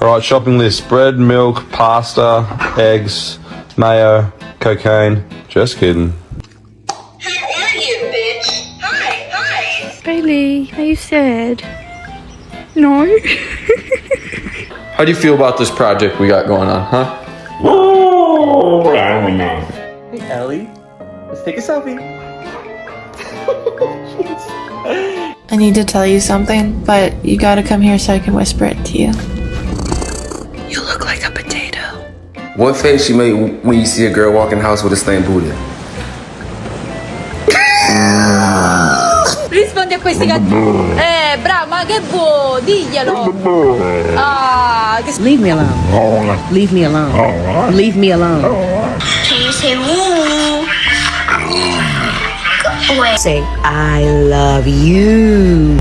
Alright, shopping list. Bread, milk, pasta, eggs, mayo, cocaine. Just kidding. How are you, bitch? Hi. Bailey, are you sad? No? How do you feel about this project we got going on, huh? Oh, I don't know. Hey, Ellie. Let's take a selfie. I need to tell you something, but you gotta come here so I can whisper it to you. You look like a potato. What face you make when you see a girl walk in the house with a stained booty? Rispondi a questi gatti. Bravo, ma che vuoi? Diglielo. Leave me alone. Leave me alone. Leave me alone. Can you say woo? Go away. Say, I love you.